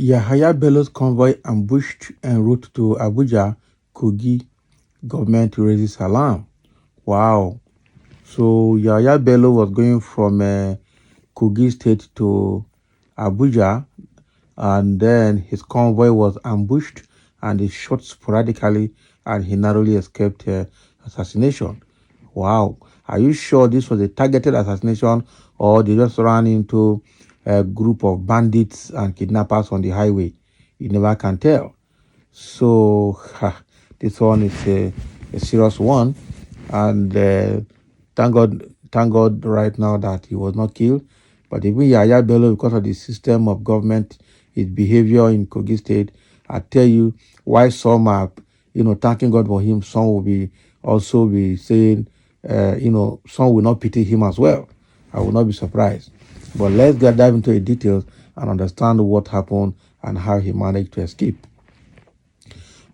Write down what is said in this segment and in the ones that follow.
Yahaya Bello's convoy ambushed en route to Abuja, Kogi government raises alarm. Wow. So Yahaya Bello was going from Kogi State to Abuja, and then his convoy was ambushed and he shot sporadically, and he narrowly escaped assassination. Wow. Are you sure this was a targeted assassination, or they just ran into a group of bandits and kidnappers on the highway? You never can tell. So this one is a serious one, and thank God right now that he was not killed. But even Yahaya Bello, because of the system of government, his behavior in Kogi State, I tell you, why some are, thanking God for him, some will be also be saying, some will not pity him as well. I will not be surprised. But let's dive into the details and understand what happened and how he managed to escape.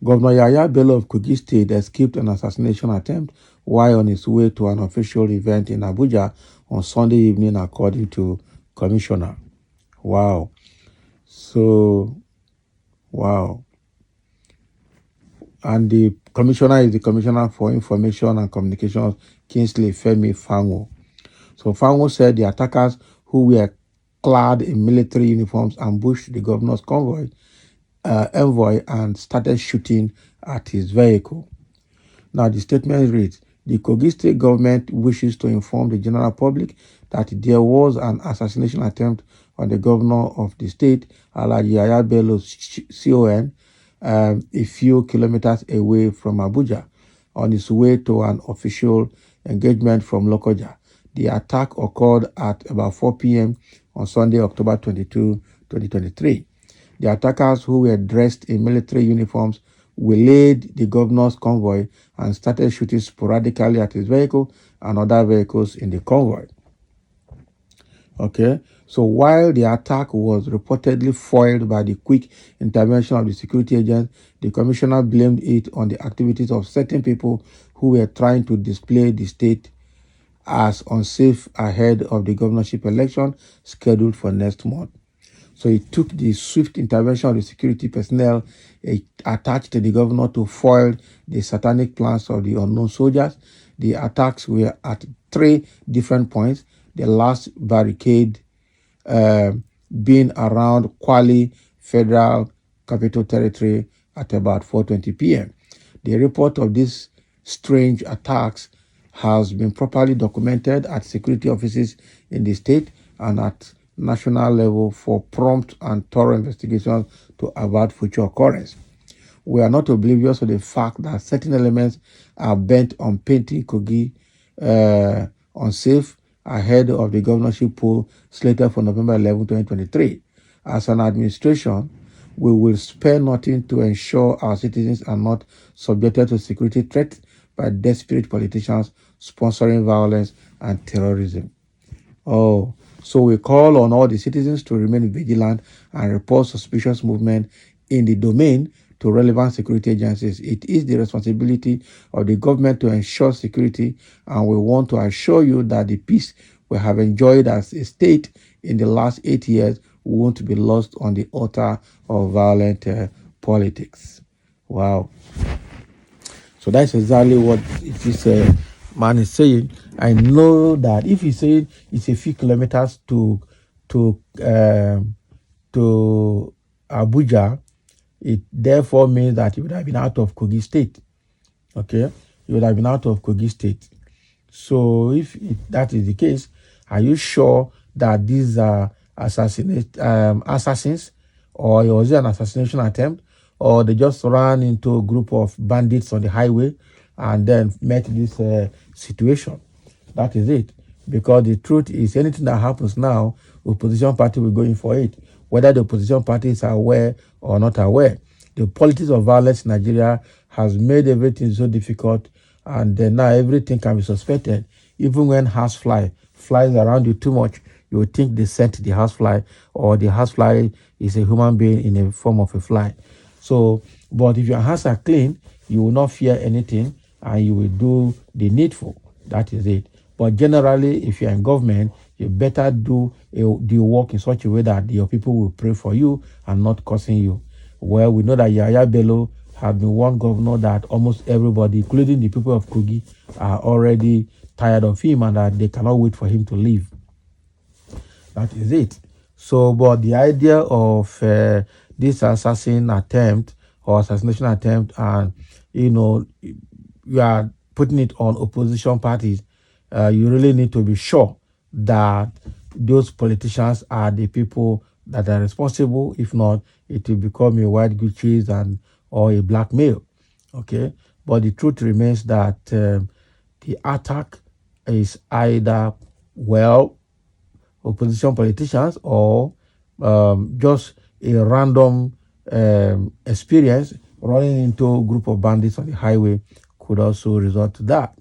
Governor Yahaya Bello of Kogi State escaped an assassination attempt while on his way to an official event in Abuja on Sunday evening, according to Commissioner. Wow. So, wow. And the Commissioner is the Commissioner for Information and Communications, Kingsley Femi Fanwo. So Fanwo said the attackers, who were clad in military uniforms, ambushed the governor's envoy and started shooting at his vehicle. Now, the statement reads, the Kogi State government wishes to inform the general public that there was an assassination attempt on the governor of the state, Alhaji Yahaya Bello CON, a few kilometers away from Abuja, on his way to an official engagement from Lokoja. The attack occurred at about 4 p.m. on Sunday, October 22, 2023. The attackers, who were dressed in military uniforms, waylaid the governor's convoy and started shooting sporadically at his vehicle and other vehicles in the convoy. Okay, so while the attack was reportedly foiled by the quick intervention of the security agents, the commissioner blamed it on the activities of certain people who were trying to display the state as unsafe ahead of the governorship election scheduled for next month. So it took the swift intervention of the security personnel attached to the governor to foil the satanic plans of the unknown soldiers. The attacks were at 3 different points, the last barricade being around Kwali Federal Capital Territory at about 4:20 p.m. The report of these strange attacks has been properly documented at security offices in the state and at national level for prompt and thorough investigations to avert future occurrence. We are not oblivious of the fact that certain elements are bent on painting Kogi unsafe ahead of the governorship poll slated for November 11, 2023. As an administration, we will spare nothing to ensure our citizens are not subjected to security threats by desperate politicians sponsoring violence and terrorism. Oh, so we call on all the citizens to remain vigilant and report suspicious movement in the domain to relevant security agencies. It is the responsibility of the government to ensure security, and we want to assure you that the peace we have enjoyed as a state in the last 8 years won't be lost on the altar of violent politics. Wow. So that's exactly what this man is saying. I know that if he's saying it's a few kilometers to Abuja, it therefore means that he would have been out of Kogi State. Okay, he would have been out of Kogi State. So if that is the case, are you sure that these are assassins, or was it an assassination attempt, or they just ran into a group of bandits on the highway and then met this situation? That is it. Because the truth is, anything that happens now, opposition party will go in for it, whether the opposition parties are aware or not aware. The politics of violence in Nigeria has made everything so difficult, and then now everything can be suspected. Even when housefly flies around you too much, you would think they sent the housefly, or the housefly is a human being in a form of a fly. So, but if your hands are clean, you will not fear anything, and you will do the needful. That is it. But generally, if you're in government, you better do the work in such a way that your people will pray for you and not cursing you. Well, we know that Yahaya Bello has been one governor that almost everybody, including the people of Kogi, are already tired of him and that they cannot wait for him to leave. That is it. So, but the idea of this assassination attempt, and you are putting it on opposition parties, you really need to be sure that those politicians are the people that are responsible. If not, it will become a white Gucci's and or a blackmail. Okay, but the truth remains that the attack is either opposition politicians or just a random experience running into a group of bandits on the highway could also result to that.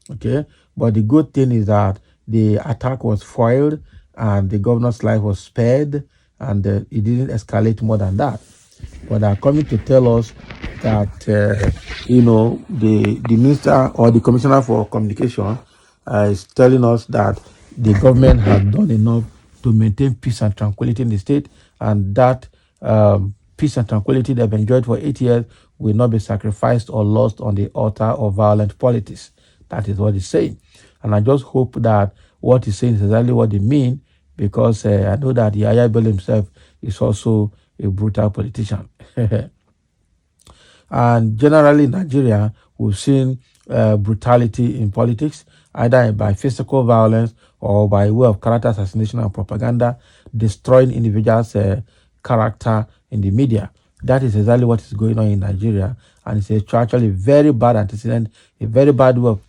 Okay, but the good thing is that the attack was foiled and the governor's life was spared, and it didn't escalate more than that. But they're coming to tell us that the minister or the commissioner for communication is telling us that the government has done enough to maintain peace and tranquility in the state, and that peace and tranquility they've enjoyed for 8 years will not be sacrificed or lost on the altar of violent politics. That is what he's saying. And I just hope that what he's saying is exactly what they mean, because I know that Yahaya Bello himself is also a brutal politician. And generally in Nigeria, we've seen brutality in politics, either by physical violence or by way of character assassination and propaganda, destroying individuals' character in the media. That is exactly what is going on in Nigeria, and it's actually a very bad antecedent, a very bad way of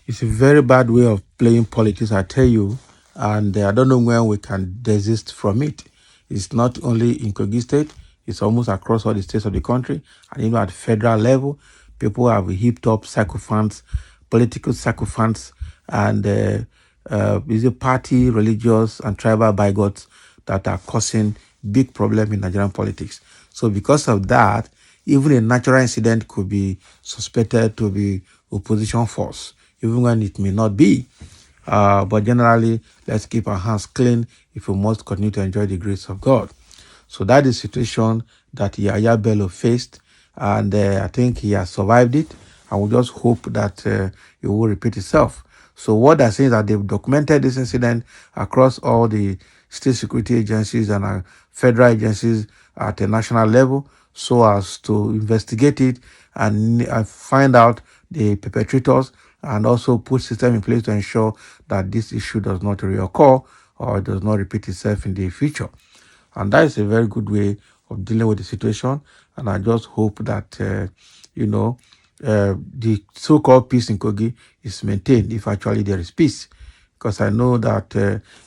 it's a very bad way of playing politics, I tell you, and I don't know when we can desist from it. It's not only in Kogi State, it's almost across all the states of the country, and even at the federal level, people have heaped up sycophants, political sycophants, and is a party, religious, and tribal bigots that are causing big problem in Nigerian politics. So because of that, even a natural incident could be suspected to be opposition force, even when it may not be. But generally, let's keep our hands clean if we must continue to enjoy the grace of God. So that is the situation that Yahaya Bello faced, and I think he has survived it, and we just hope that it will repeat itself. So what they're saying is that they've documented this incident across all the state security agencies and federal agencies at a national level, so as to investigate it and find out the perpetrators, and also put system in place to ensure that this issue does not reoccur or does not repeat itself in the future. And that is a very good way of dealing with the situation. And I just hope that, the so-called peace in Kogi is maintained if actually there is peace. Because I know that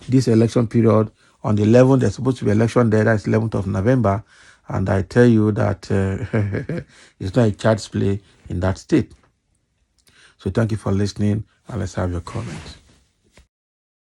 this election period, on the 11th, there's supposed to be election there, that's 11th of November. And I tell you that it's not a child's play in that state. So thank you for listening, and let's have your comments.